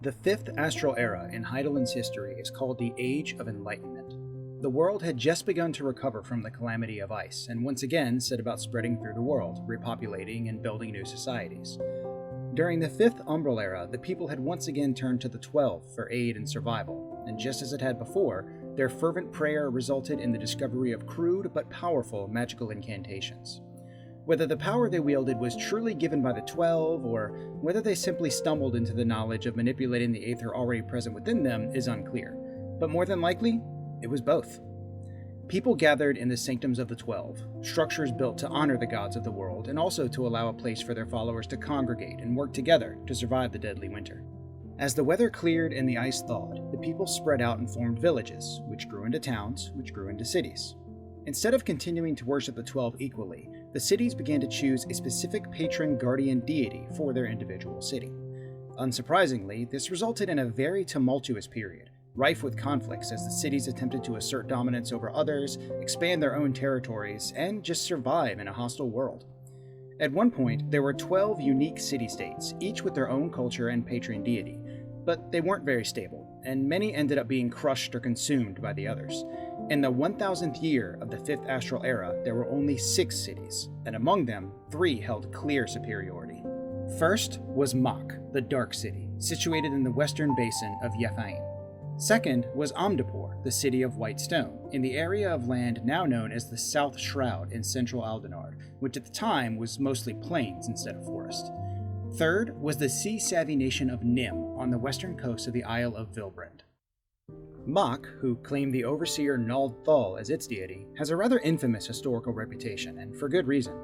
The Fifth Astral Era in Hydaelyn's history is called the Age of Enlightenment. The world had just begun to recover from the calamity of ice, and once again set about spreading through the world, repopulating and building new societies. During the Fifth Umbral Era, the people had once again turned to the 12 for aid and survival, and just as it had before, their fervent prayer resulted in the discovery of crude but powerful magical incantations. Whether the power they wielded was truly given by the 12, or whether they simply stumbled into the knowledge of manipulating the Aether already present within them is unclear, but more than likely, it was both. People gathered in the Sanctums of the 12, structures built to honor the gods of the world and also to allow a place for their followers to congregate and work together to survive the deadly winter. As the weather cleared and the ice thawed, the people spread out and formed villages, which grew into towns, which grew into cities. Instead of continuing to worship the 12 equally, the cities began to choose a specific patron guardian deity for their individual city. Unsurprisingly, this resulted in a very tumultuous period, rife with conflicts as the cities attempted to assert dominance over others, expand their own territories, and just survive in a hostile world. At one point, there were 12 unique city-states, each with their own culture and patron deity, but they weren't very stable, and many ended up being crushed or consumed by the others. In the 1000th year of the Fifth Astral Era, there were only 6 cities, and among them, 3 held clear superiority. First was Mhach, the Dark City, situated in the western basin of Yefa'im. Second was Amdapor, the City of White Stone, in the area of land now known as the South Shroud in central Ul'dahn, which at the time was mostly plains instead of forest. Third was the sea-savvy nation of Nim on the western coast of the Isle of Wilveren. Mhach, who claimed the overseer Nald Thal as its deity, has a rather infamous historical reputation, and for good reason.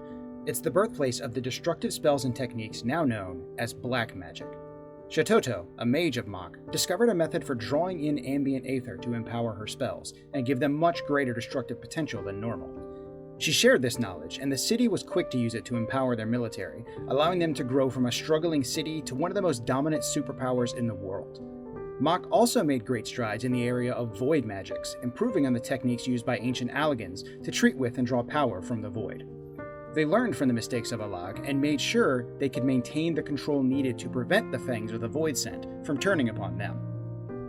It's the birthplace of the destructive spells and techniques now known as black magic. Shatoto, a mage of Mhach, discovered a method for drawing in ambient aether to empower her spells and give them much greater destructive potential than normal. She shared this knowledge, and the city was quick to use it to empower their military, allowing them to grow from a struggling city to one of the most dominant superpowers in the world. Mhach also made great strides in the area of void magics, improving on the techniques used by ancient Allagans to treat with and draw power from the void. They learned from the mistakes of Allag and made sure they could maintain the control needed to prevent the fangs of the Void Scent from turning upon them.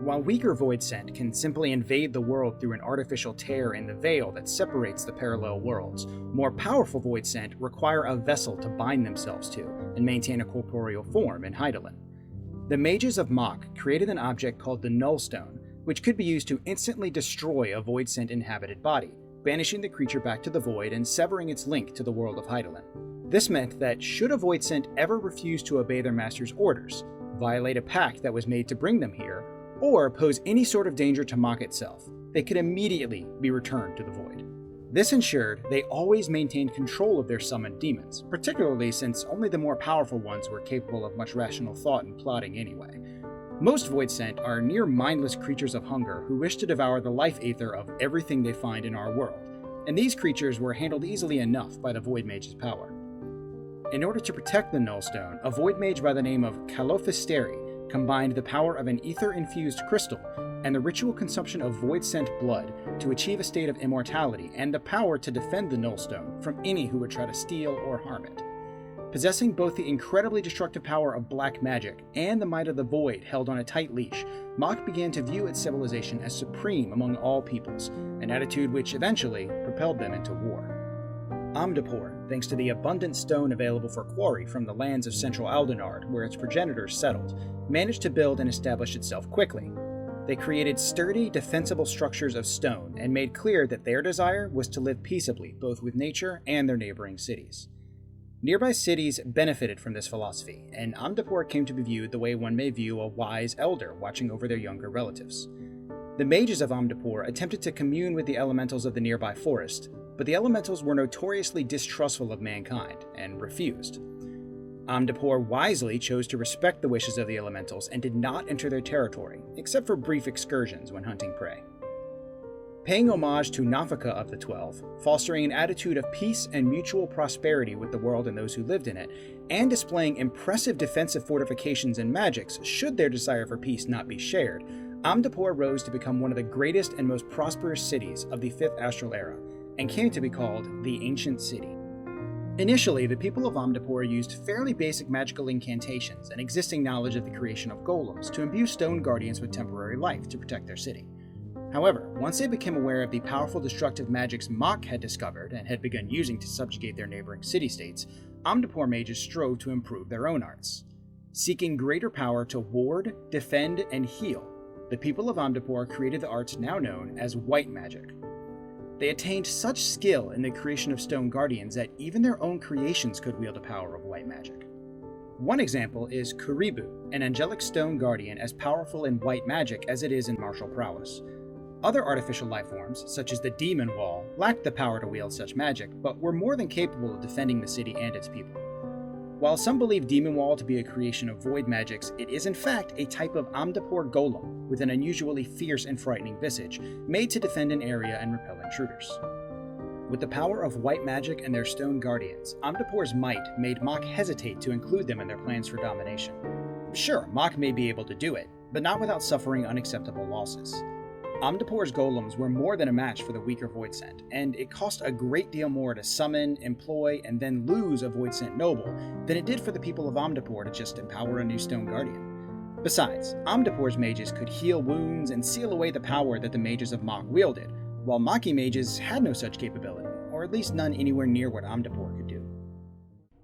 While weaker Void Scent can simply invade the world through an artificial tear in the veil that separates the parallel worlds, more powerful Void Scent require a vessel to bind themselves to and maintain a corporeal form in Hydaelyn. The mages of Mhach created an object called the Nullstone, which could be used to instantly destroy a Void Scent inhabited body, banishing the creature back to the void and severing its link to the world of Hydaelyn. This meant that should a Void Scent ever refuse to obey their master's orders, violate a pact that was made to bring them here, or pose any sort of danger to Mhach itself, they could immediately be returned to the void. This ensured they always maintained control of their summoned demons, particularly since only the more powerful ones were capable of much rational thought and plotting anyway. Most Void Scent are near mindless creatures of hunger who wish to devour the life aether of everything they find in our world, and these creatures were handled easily enough by the Void Mage's power. In order to protect the Nullstone, a Void Mage by the name of Kalofisteri combined the power of an ether-infused crystal and the ritual consumption of Void Scent blood to achieve a state of immortality and the power to defend the Nullstone from any who would try to steal or harm it. Possessing both the incredibly destructive power of black magic and the might of the void held on a tight leash, Mhach began to view its civilization as supreme among all peoples, an attitude which eventually propelled them into war. Amdapor, thanks to the abundant stone available for quarry from the lands of central Ul'dahn, where its progenitors settled, managed to build and establish itself quickly. They created sturdy, defensible structures of stone and made clear that their desire was to live peaceably both with nature and their neighboring cities. Nearby cities benefited from this philosophy, and Amdapor came to be viewed the way one may view a wise elder watching over their younger relatives. The mages of Amdapor attempted to commune with the elementals of the nearby forest, but the elementals were notoriously distrustful of mankind and refused. Amdapor wisely chose to respect the wishes of the elementals and did not enter their territory, except for brief excursions when hunting prey. Paying homage to Nafaka of the 12, fostering an attitude of peace and mutual prosperity with the world and those who lived in it, and displaying impressive defensive fortifications and magics should their desire for peace not be shared, Amdapor rose to become one of the greatest and most prosperous cities of the Fifth Astral Era, and came to be called the Ancient City. Initially, the people of Amdapor used fairly basic magical incantations and existing knowledge of the creation of golems to imbue stone guardians with temporary life to protect their city. However, once they became aware of the powerful destructive magics Mhach had discovered and had begun using to subjugate their neighboring city-states, Amdapor mages strove to improve their own arts. Seeking greater power to ward, defend, and heal, the people of Amdapor created the arts now known as white magic. They attained such skill in the creation of stone guardians that even their own creations could wield the power of white magic. One example is Kuribu, an angelic stone guardian as powerful in white magic as it is in martial prowess. Other artificial life forms, such as the Demon Wall, lacked the power to wield such magic, but were more than capable of defending the city and its people. While some believe Demon Wall to be a creation of void magics, it is in fact a type of Amdapor golem with an unusually fierce and frightening visage, made to defend an area and repel intruders. With the power of white magic and their stone guardians, Amdapor's might made Mhach hesitate to include them in their plans for domination. Sure, Mhach may be able to do it, but not without suffering unacceptable losses. Amdapor's golems were more than a match for the weaker Voidsent, and it cost a great deal more to summon, employ, and then lose a Voidsent noble than it did for the people of Amdapor to just empower a new stone guardian. Besides, Amdapor's mages could heal wounds and seal away the power that the mages of Mhach wielded, while Mhachi mages had no such capability, or at least none anywhere near what Amdapor could do.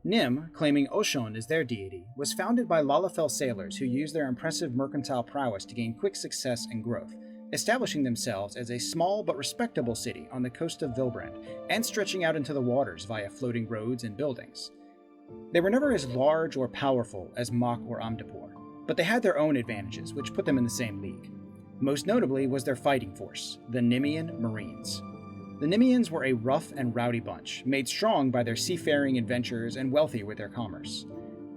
Nim, claiming Oshon as their deity, was founded by Lalafell sailors who used their impressive mercantile prowess to gain quick success and growth, establishing themselves as a small but respectable city on the coast of Wilveren and stretching out into the waters via floating roads and buildings. They were never as large or powerful as Mhach or Amdapor, but they had their own advantages which put them in the same league. Most notably was their fighting force, the Nemean Marines. The Nemeans were a rough and rowdy bunch, made strong by their seafaring adventures and wealthy with their commerce.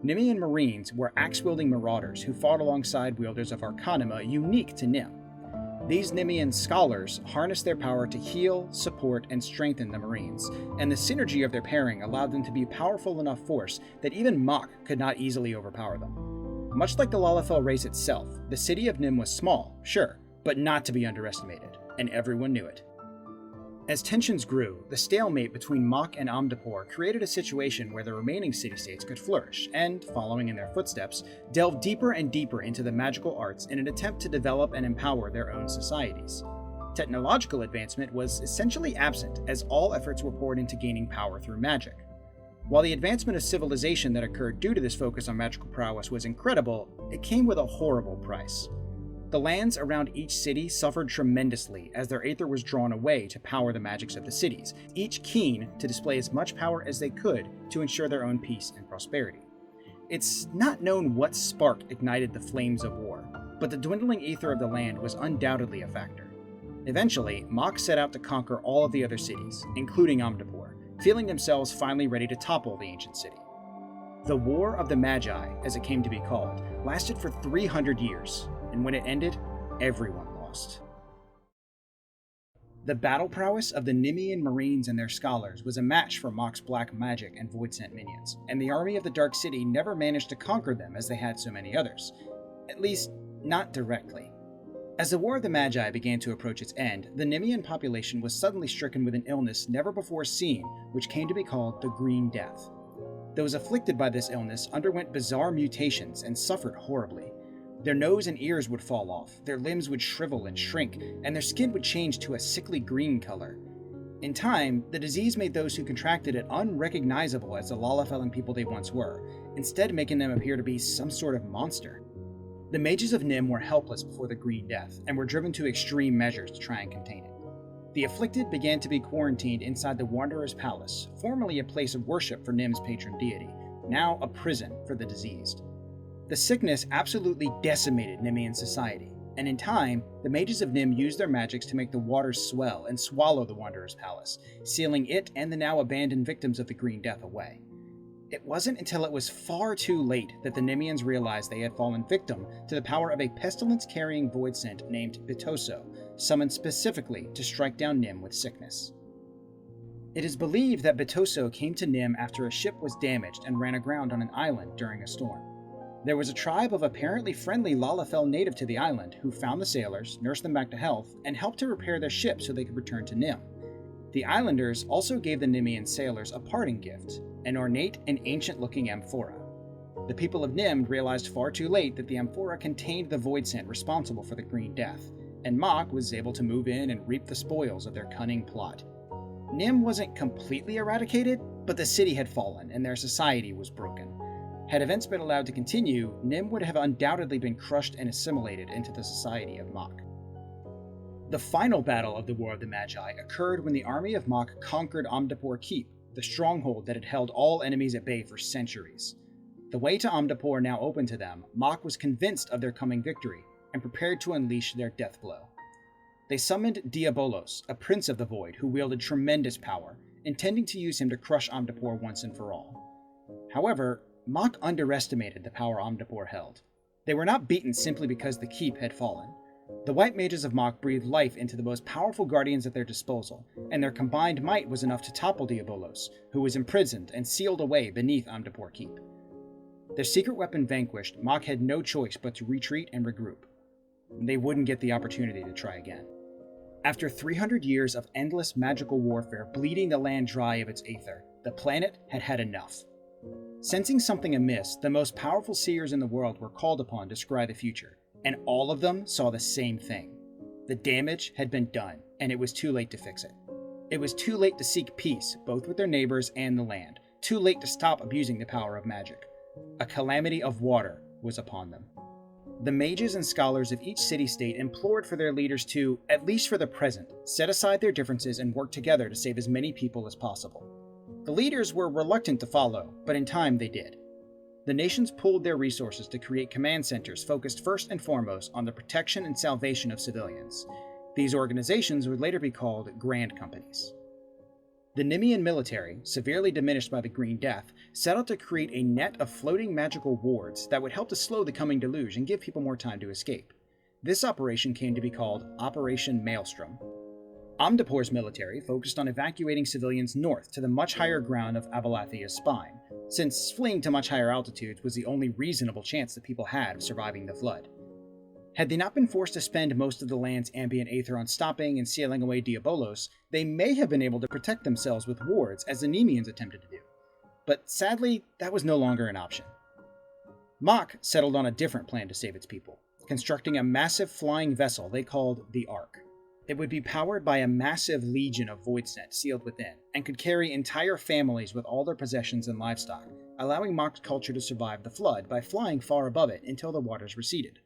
Nemean Marines were axe-wielding marauders who fought alongside wielders of Arcanima unique to Nim. These Nemean scholars harnessed their power to heal, support, and strengthen the Marines, and the synergy of their pairing allowed them to be a powerful enough force that even Mhach could not easily overpower them. Much like the Lalafell race itself, the city of Nim was small, sure, but not to be underestimated, and everyone knew it. As tensions grew, the stalemate between Mhach and Amdapor created a situation where the remaining city-states could flourish and, following in their footsteps, delve deeper and deeper into the magical arts in an attempt to develop and empower their own societies. Technological advancement was essentially absent as all efforts were poured into gaining power through magic. While the advancement of civilization that occurred due to this focus on magical prowess was incredible, it came with a horrible price. The lands around each city suffered tremendously as their aether was drawn away to power the magics of the cities, each keen to display as much power as they could to ensure their own peace and prosperity. It's not known what spark ignited the flames of war, but the dwindling aether of the land was undoubtedly a factor. Eventually, Mhach set out to conquer all of the other cities, including Amdapor, feeling themselves finally ready to topple the ancient city. The War of the Magi, as it came to be called, lasted for 300 years, and when it ended, everyone lost. The battle prowess of the Nemean Marines and their scholars was a match for Mhach's black magic and Voidsent minions, and the army of the Dark City never managed to conquer them as they had so many others. At least, not directly. As the War of the Magi began to approach its end, the Nemean population was suddenly stricken with an illness never before seen, which came to be called the Green Death. Those afflicted by this illness underwent bizarre mutations and suffered horribly. Their nose and ears would fall off, their limbs would shrivel and shrink, and their skin would change to a sickly green color. In time, the disease made those who contracted it unrecognizable as the Lalafellan people they once were, instead making them appear to be some sort of monster. The mages of Nim were helpless before the Green Death, and were driven to extreme measures to try and contain it. The afflicted began to be quarantined inside the Wanderer's Palace, formerly a place of worship for Nim's patron deity, now a prison for the diseased. The sickness absolutely decimated Nemean society, and in time, the mages of Nim used their magics to make the waters swell and swallow the Wanderer's Palace, sealing it and the now abandoned victims of the Green Death away. It wasn't until it was far too late that the Nemeans realized they had fallen victim to the power of a pestilence-carrying Voidsent named Bitoso, summoned specifically to strike down Nim with sickness. It is believed that Bitoso came to Nim after a ship was damaged and ran aground on an island during a storm. There was a tribe of apparently friendly Lalafell native to the island who found the sailors, nursed them back to health, and helped to repair their ship so they could return to Nim. The islanders also gave the Nemean sailors a parting gift, an ornate and ancient-looking amphora. The people of Nim realized far too late that the amphora contained the void scent responsible for the Green Death, and Mhach was able to move in and reap the spoils of their cunning plot. Nim wasn't completely eradicated, but the city had fallen and their society was broken. Had events been allowed to continue, Nim would have undoubtedly been crushed and assimilated into the society of Mhach. The final battle of the War of the Magi occurred when the army of Mhach conquered Amdapor Keep, the stronghold that had held all enemies at bay for centuries. The way to Amdapor now open to them, Mhach was convinced of their coming victory and prepared to unleash their death blow. They summoned Diabolos, a prince of the void who wielded tremendous power, intending to use him to crush Amdapor once and for all. However, Mhach underestimated the power Amdapor held. They were not beaten simply because the keep had fallen. The white mages of Mhach breathed life into the most powerful guardians at their disposal, and their combined might was enough to topple Diabolos, who was imprisoned and sealed away beneath Amdapor Keep. Their secret weapon vanquished, Mhach had no choice but to retreat and regroup. They wouldn't get the opportunity to try again. After 300 years of endless magical warfare bleeding the land dry of its aether, the planet had had enough. Sensing something amiss, the most powerful seers in the world were called upon to scry the future, and all of them saw the same thing. The damage had been done, and it was too late to fix it. It was too late to seek peace, both with their neighbors and the land, too late to stop abusing the power of magic. A calamity of water was upon them. The mages and scholars of each city-state implored for their leaders to, at least for the present, set aside their differences and work together to save as many people as possible. The leaders were reluctant to follow, but in time they did. The nations pooled their resources to create command centers focused first and foremost on the protection and salvation of civilians. These organizations would later be called Grand Companies. The Nemean military, severely diminished by the Green Death, set out to create a net of floating magical wards that would help to slow the coming deluge and give people more time to escape. This operation came to be called Operation Maelstrom. Amdapor's military focused on evacuating civilians north to the much higher ground of Abalathia's spine, since fleeing to much higher altitudes was the only reasonable chance that people had of surviving the flood. Had they not been forced to spend most of the land's ambient aether on stopping and sealing away Diabolos, they may have been able to protect themselves with wards as the Nemeans attempted to do. But sadly, that was no longer an option. Mhach settled on a different plan to save its people, constructing a massive flying vessel they called the Ark. It would be powered by a massive legion of voidsent sealed within, and could carry entire families with all their possessions and livestock, allowing Mhach's culture to survive the flood by flying far above it until the waters receded.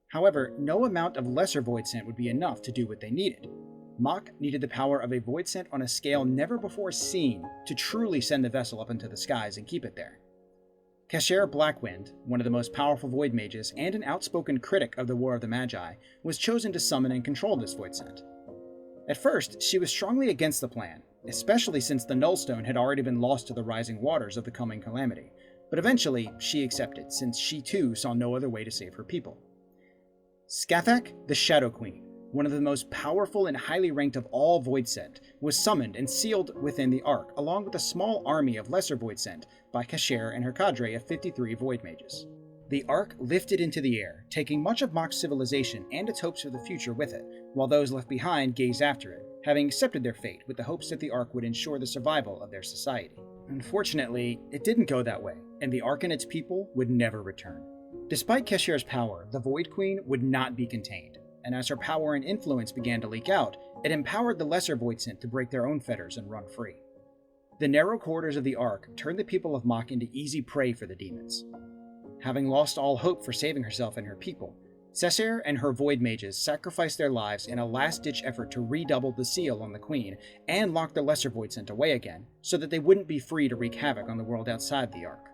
However, no amount of lesser voidsent would be enough to do what they needed. Mhach needed the power of a voidsent on a scale never before seen to truly send the vessel up into the skies and keep it there. Kasher Blackwind, one of the most powerful void mages and an outspoken critic of the War of the Magi, was chosen to summon and control this voidsent. At first, she was strongly against the plan, especially since the Nullstone had already been lost to the rising waters of the coming calamity, but eventually she accepted, since she too saw no other way to save her people. Scathach, the Shadow Queen, one of the most powerful and highly ranked of all voidsent, was summoned and sealed within the Ark, along with a small army of lesser voidsent by Kasher and her cadre of 53 void mages. The Ark lifted into the air, taking much of Mhach's civilization and its hopes for the future with it, while those left behind gazed after it, having accepted their fate with the hopes that the Ark would ensure the survival of their society. Unfortunately, it didn't go that way, and the Ark and its people would never return. Despite Kasher's power, the Void Queen would not be contained, and as her power and influence began to leak out, it empowered the lesser voidsent to break their own fetters and run free. The narrow corridors of the Ark turned the people of Mhach into easy prey for the demons. Having lost all hope for saving herself and her people, Kasher and her void mages sacrificed their lives in a last-ditch effort to redouble the seal on the Queen and lock the lesser voidsent away again, so that they wouldn't be free to wreak havoc on the world outside the Ark.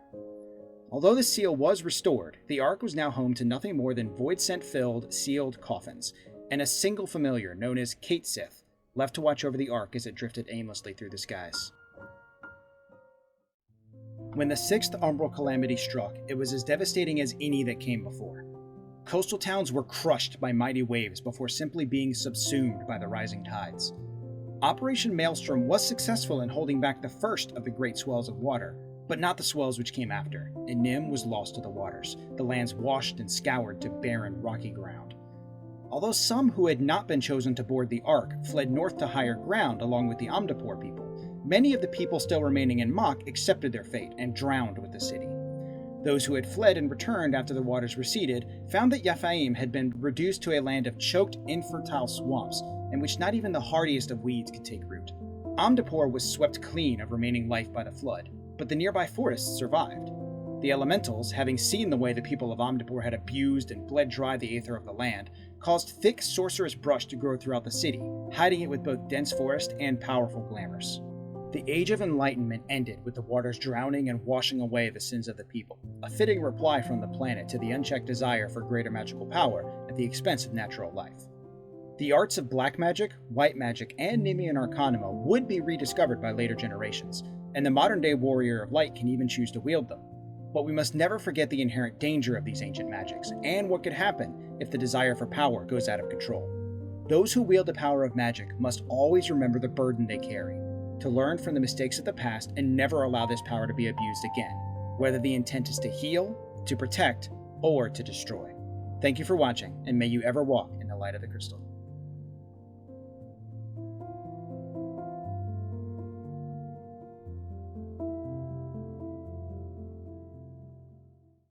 Although the seal was restored, the Ark was now home to nothing more than voidsent-filled, sealed coffins, and a single familiar known as Kate Sith, left to watch over the Ark as it drifted aimlessly through the skies. When the Sixth Umbral Calamity struck, it was as devastating as any that came before. Coastal towns were crushed by mighty waves before simply being subsumed by the rising tides. Operation Maelstrom was successful in holding back the first of the great swells of water, but not the swells which came after, and Nim was lost to the waters, the lands washed and scoured to barren, rocky ground. Although some who had not been chosen to board the Ark fled north to higher ground along with the Amdapor people, many of the people still remaining in Mhach accepted their fate and drowned with the city. Those who had fled and returned after the waters receded found that Yaphaim had been reduced to a land of choked, infertile swamps in which not even the hardiest of weeds could take root. Amdapor was swept clean of remaining life by the flood, but the nearby forests survived. The elementals, having seen the way the people of Amdapor had abused and bled dry the aether of the land, caused thick sorcerous brush to grow throughout the city, hiding it with both dense forest and powerful glamours. The Age of Enlightenment ended with the waters drowning and washing away the sins of the people, a fitting reply from the planet to the unchecked desire for greater magical power at the expense of natural life. The arts of black magic, white magic, and Nemean Arcanima would be rediscovered by later generations, and the modern-day warrior of light can even choose to wield them. But we must never forget the inherent danger of these ancient magics, and what could happen if the desire for power goes out of control. Those who wield the power of magic must always remember the burden they carry, to learn from the mistakes of the past and never allow this power to be abused again, whether the intent is to heal, to protect, or to destroy. Thank you for watching, and may you ever walk in the light of the crystal.